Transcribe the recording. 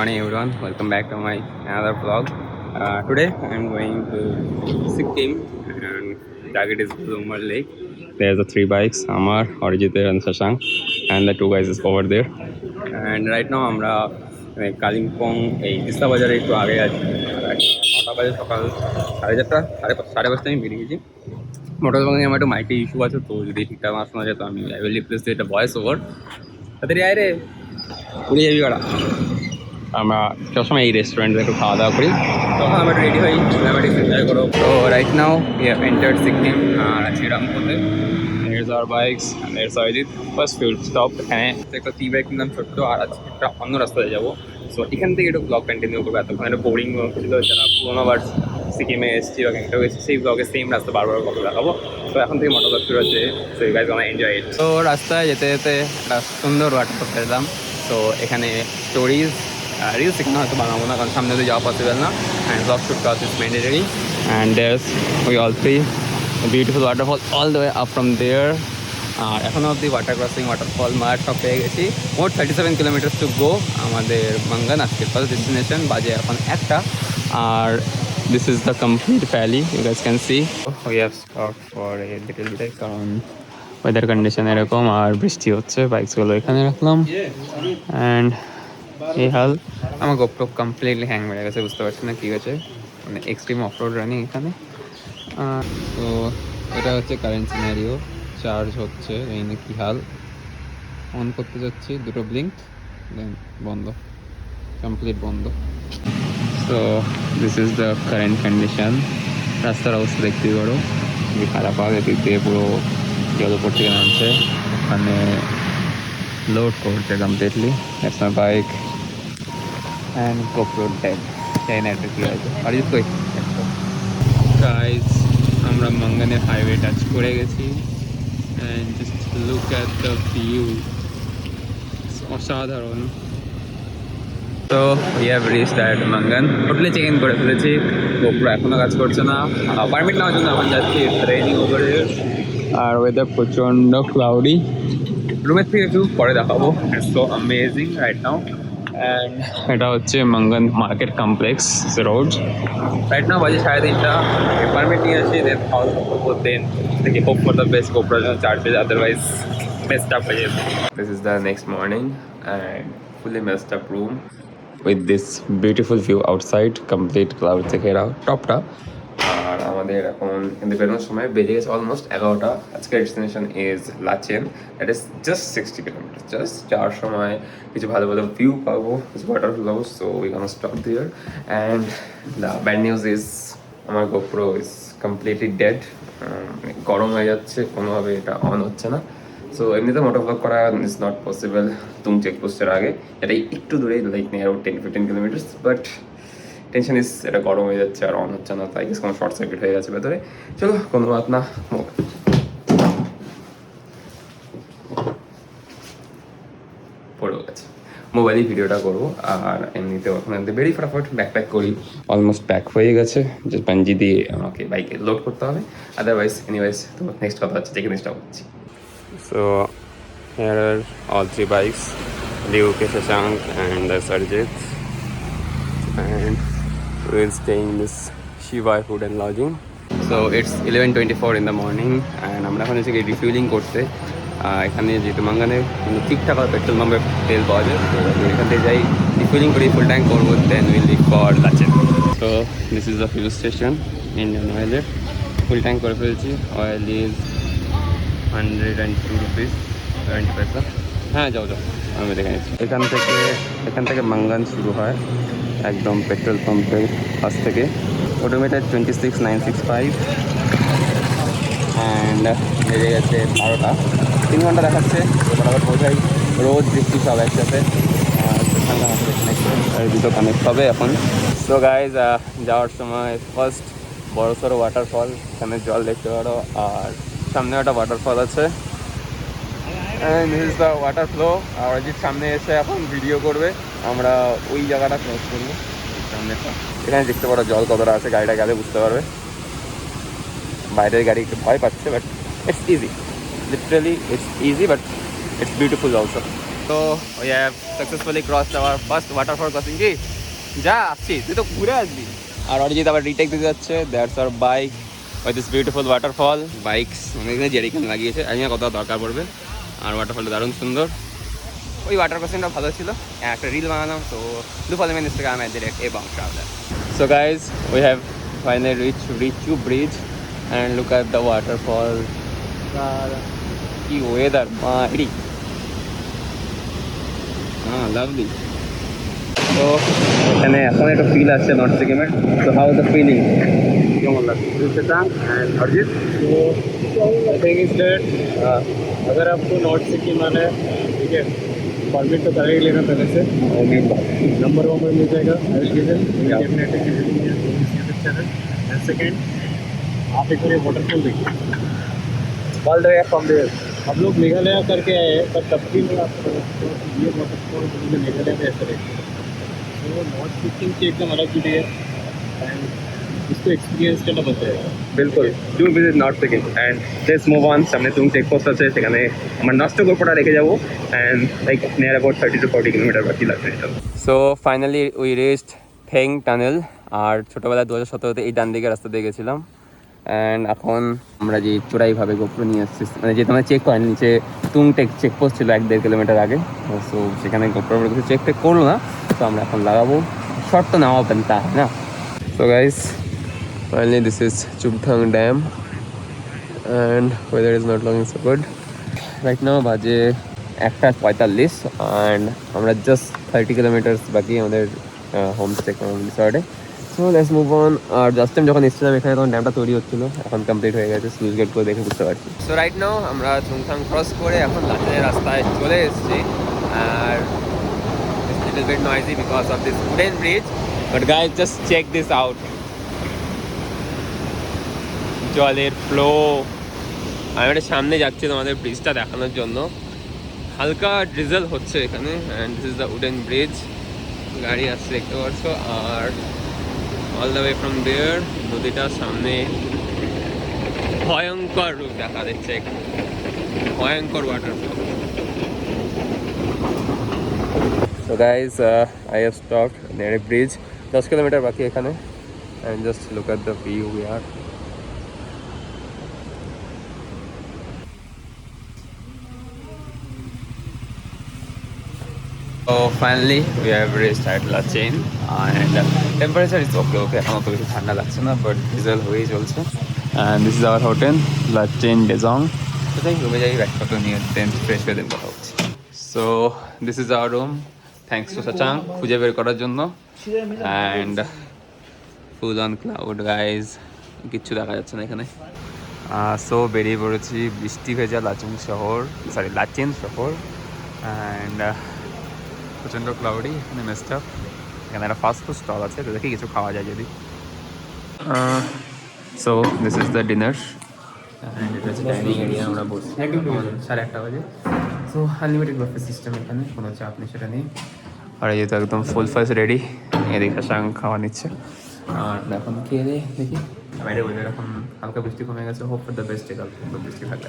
morning everyone, welcome back to my another vlog. Today I'm going to Sikkim and target is Gurudongmar Lake. There's the three bikes, Amar, Arijit and Shashank, and the two guys is over there. And right now আমরা কালিম্পং এই তিস্তা বাজারে একটু আগে আছি। 9টা বাজে সকাল 4:30 5:30 আমি বেরিয়ে গেছি। মোটরসাইকেল আমার একটু মাইকে ইস্যু আছে, তো যদি ঠিকঠাক না শোনা যায় তো আমি আই উইল রিপ্লেস এটা ভয়েস ওভার। তাড়াতাড়ি আয় রে, উড়ে যাবি ওরা। আমরা সবসময় এই রেস্টুরেন্টে একটু খাওয়া দাওয়া করি, তখন আমরা রেডি হই, সিনেমাটিক্স এনজয় করো। তো right now we have entered Sikkim আর আছি রামপুরে। Here's our bikes and there's Ajit. First fuel stop এখানে একটা টি বাইক কিনলাম ছোট্ট, আর আজকে একটা অন্য রাস্তায় যাবো। সো এখান থেকে একটু ব্লগ কন্টিনিউ করবো। এতক্ষণ একটা বোরিং ছিল, যারা পুরোনোবার সিকিমে এসেছি বা ক্যাংটকে এসেছি সেই ব্লগে সেম রাস্তা বারবার কত দেখাবো। তো এখন থেকে মোটর ব্লগ শুরু হচ্ছে, so you guys gonna enjoy it. তো রাস্তায় যেতে যেতে একটা সুন্দর ওয়াটারফল পেলাম। তো এখানে স্টোরিজ রিলস এখানে হয়তো বানাবো না, কারণ সামনে তো যাওয়া পসিবল না, অ্যান্ড ব্লগ শুট করা is mandatory. And we all see beautiful waterfall all the way up from there. আর এখনও অবধি ওয়াটার ক্রসিং, ওয়াটারফল, মাঠ সব পেয়ে গেছি। মোট 37 কিলোমিটার্স টু গো আমাদের মাঙ্গান, আজকের ফার্স্ট ডেস্টিনেশন। বাজে এখন 1টা। আর this is the complete valley, you guys can see. We have stop for a little break, কারণ ওয়েদার কন্ডিশন এরকম আর বৃষ্টি হচ্ছে। বাইকসগুলো এখানে রাখলাম অ্যান্ড এই হাল। আমার গোপ্রো কমপ্লিটলি হ্যাং হয়ে গেছে, বুঝতে পারছি না কী হয়েছে, মানে এক্সট্রিম অফরোড রানিং এখানে। তো এটা হচ্ছে কারেন্ট সিনারিও, চার্জ হচ্ছে, এই না কী হাল। অন করতে যাচ্ছি, দুটো ব্লিঙ্ক, দেন বন্ধ, কমপ্লিট বন্ধ। So this is the current condition. রাস্তার অবস্থা দেখতেই পারো, খুবই খারাপ। আগে দিক দিয়ে পুরো জল উপর থেকে নামছে, ওখানে লোড করছে completely. That's my bike and GoPro dead. চাই না একটা কী আছে। আর ইউজ কই গাইজ, আমরা মাঙ্গানের হাইওয়ে টাচ করে গেছি। And just look at the view, অসাধারণ। তো we have reached at Mangan. Totally check in করে ফেলেছি, গোপ্রো এখনও কাজ করছে না। পারমিট নেওয়ার জন্য এখন যাচ্ছি, ট্রেনিং ওভার। আর ওয়েদার প্রচণ্ড ক্লাউডি। রুমের থেকে একটু পরে দেখাবো। It's so amazing right now. And এটা হচ্ছে Mangan market complex road. Right now বাজে 3:30। পারমিট নিয়ে আসি, দেন খাওয়া দাওয়া করবো, দেন থেকে হোপ ফর দ্য বেস্ট। গোপ্রোর জন্য চার্জেস, আদারওয়াইজ মেসড আপ হয়ে যাবে। This is the next morning and fully messed up room with this beautiful view outside, complete cloud থেকে টপটা। আর আমাদের এখন কিন্তু বেরোনোর সময় বেজে গেছে অলমোস্ট 11টা। আজকের destination is Lachen, that is just 60 kilometre. Just যাওয়ার সময় কিছু ভালো ভালো ভিউ পাবো, কিছু ওয়াটারফল পাবো। So we can stop there. And the bad news is আমার গোপ্রো ইজ কমপ্লিটলি ডেড। গরম হয়ে যাচ্ছে, কোনোভাবে এটা অন হচ্ছে না। সো এমনিতে মোটো ব্লগ করা ইজ নট পসিবল তুম চেকপোস্টের আগে, এটাই একটু দূরে, like near 10-15 kilometres. But tension is এটা গরম হয়ে যাচ্ছে আর অন হচ্ছে না, তাই কোনো শর্ট সার্কিট হয়ে গেছে ভেতরে। চলো কোনো বাত না, পড়েও গেছে, মোবাইলেই ভিডিওটা করবো। আর এমনিতে ওখানে বেরিয়ে ফটাফট ব্যাকপ্যাক করি। অলমোস্ট প্যাক হয়ে গেছে, যে পাঞ্জি দিয়ে আমাকে বাইকে লোড করতে হবে। আদারওয়াইজ এনিওয়াইজ তো নেক্সট কথা হচ্ছে যেখানে স্টপ হচ্ছি। So here are all three bikes, Liuke, Shashank and Sarjit, and we'll stay in this Shiva Food and Lodging. So it's 11:24 in the morning and আমরা এখন এসে রিফিউলিং করতে। এখানে যেহেতু মাঙ্গানে কিন্তু ঠিকঠাক পেট্রোল পাম্পে তেল পাওয়া যায়, তো এখান থেকে যাই রিফিউলিং করি, ফুল ট্যাঙ্ক করবো, then will leave for Lachen. So this is the fuel station, Indian Oil এর। ফুল ট্যাঙ্ক করে ফেলছি। অয়েল ইজ 102 rupees 70 পয়সা। হ্যাঁ যাও আমি দেখে নিচ্ছি। এখান থেকে মাঙ্গান শুরু হয় একদম পেট্রোল পাম্পের কাছ থেকে। ওডোমিটার 26,965 অ্যান্ড বেজে গেছে 12টা। 3 ঘন্টা দেখাচ্ছে, বরাবর বোঝাই। রোজ বৃষ্টি সব একসাথে, আর দুটো কানেক্ট হবে এখন। সো গাইজ, যাওয়ার সময় ফার্স্ট বড় সড়ো ওয়াটারফল, এখানে জল দেখতে পারো। আর সামনে একটা ওয়াটারফল আছে, and this is the water flow. আর অরিজিৎ সামনে এসে এখন ভিডিও করবে, আমরা ওই জায়গাটা ক্রস করবো সামনেটা। এখানে দেখতে পারো জল কতটা আছে, গাড়িটা গেলে বুঝতে পারবে। বাইরের গাড়ি একটু ভয় পাচ্ছে, but it's easy, literally it's easy, but it's beautiful also. তো we have successfully crossed our first waterfall crossing কি যা আসছি তুই তো ঘুরে আসবি আর অরিজিৎ আবার রিটেক দিতে যাচ্ছে that's our bike with this beautiful waterfall bikes অনেকদিন জেরিকান লাগিয়েছে জানি না কত দরকার পড়বে আর ওয়াটারফলটা দারুণ সুন্দর ওই ওয়াটার ক্রসিংটা ভালো ছিল একটা রিল বানালাম তো do follow me on Instagram এবং traveller so guys we have finally reach bridge and look at the waterfall কি ওয়েদার মারি লাভলি তো এখানে এখন একটা ফিল আসছে নর্থ সিকিমের তো হাউ দ্য ফিলিং কেমন লাগছে एंड अरिजीत तो आई थिंक इज दैट अगर आपको नॉर्थ सिक्किम आना है ठीक है परमिट तो करेगा लेना पहले से नंबर 1 में मिल जाएगा डेफिनेटली एंड सेकंड आप एक बार वाटरफॉल देखिए all the way from there हम लोग मेघालय करके आए हैं पर तब भी मैं आपको ये वाटरफॉल मेघालय में ऐसा देखा तो नॉर्थ सिक्किम की एकदम अलग चीज़ है एंड इसको एक्सपीरियंस करना पड़ता है बिल्कुल do visit north Sikkim and let's move on सामने तुम চেকপোস্ট আছে সেখানে আমার নষ্ট গোপটা রেখে যাবো and like near about 30 to 40 kilometre বাকি লাগবে সো ফাইনালি উই রিচড ফেং টানেল আর ছোটবেলা 2017 এই ডান দিকে রাস্তা দিয়ে গেছিলাম অ্যান্ড এখন আমরা যে চোরাইভাবে গোপ্রো নিয়ে আসছি মানে যেহেতু আমরা চেক করেন নিচে তুংটেক চেকপোস্ট ছিল 1-1.5 কিলোমিটার আগে সো সেখানে গোপ্রো কিছু চেক টেক করলো না তো আমরা এখন লাগাবো শর্ট তো নেওয়া পেনতা না so guys finally this is Chukthang Dam and weather is not looking so good right now বাজে 1:45 and আমরা just 30 kilometers বাকি আমাদের হোম স্টে রিসর্টে সো লেটস মুভ অন আর জাস্ট টাইম যখন এসেছিলাম এখানে তখন ড্যামটা তৈরি হচ্ছিল এখন কমপ্লিট হয়ে গেছে স্লুইস গেট করে দেখে বুঝতে পারছি সো রাইট নাও আমরা চুংথাং ক্রস করে এখন লাচেনের রাস্তায় চলে এসেছি আর it's little bit noisy because of this wooden bridge but guys just check this out জলের ফ্লো আমি একটা সামনে যাচ্ছি তোমাদের ব্রিজটা দেখানোর জন্য হালকা ড্রিজল হচ্ছে এখানে and this is the wooden bridge গাড়ি আসছে দেখতে পাচ্ছ আর অল দ্য ওয়ে ফ্রম দেয়ার নদীটার সামনে ভয়ঙ্কর রূপ দেখা দিচ্ছে এখানে ভয়ঙ্কর waterfall so guys I have stopped near a bridge 10 kilometre বাকি এখানে and just look at the view we are So finally we have reached at Lachen and temperature is okay এখন তো বেশি ঠান্ডা লাগছে না বাট ডিজেল হয়েই চলছে and this is our hotel Lachen Dezong তো তাই রুমে যাই ব্যাগপত্র নিয়ে দেন ফ্রেশ হয়ে দেন কথা হচ্ছে so this is our room thanks to Sachang খুঁজে বের করার জন্য and full on cloud guys কিচ্ছু দেখা যাচ্ছে না এখানে সো বেরিয়ে পড়েছি বৃষ্টি ভেজা লাচেন শহর লাচেন শহর and প্রচণ্ড ক্লাউডি এখানে মেসড আপ এখানে একটা ফাস্ট ফুড স্টল আছে তো দেখি কিছু খাওয়া যায় যদি so this is the dinner and এটা হচ্ছে ডাইনিং এরিয়া আমরা বসছি 1:30 বাজে সো আনলিমিটেড বাফে সিস্টেম এখানে কোনো চাপ নেই সেটা নেই আর এই তো একদম ফুল ফাইস রেডি এদিকে সাং খাওয়া নিচ্ছে আর এখন খেয়ে দিয়ে দেখি বাইরে ওয়েদার এখন হালকা বৃষ্টি কমে গেছে হোপ ফর দ্য বেস্ট কাল বৃষ্টি থাকবে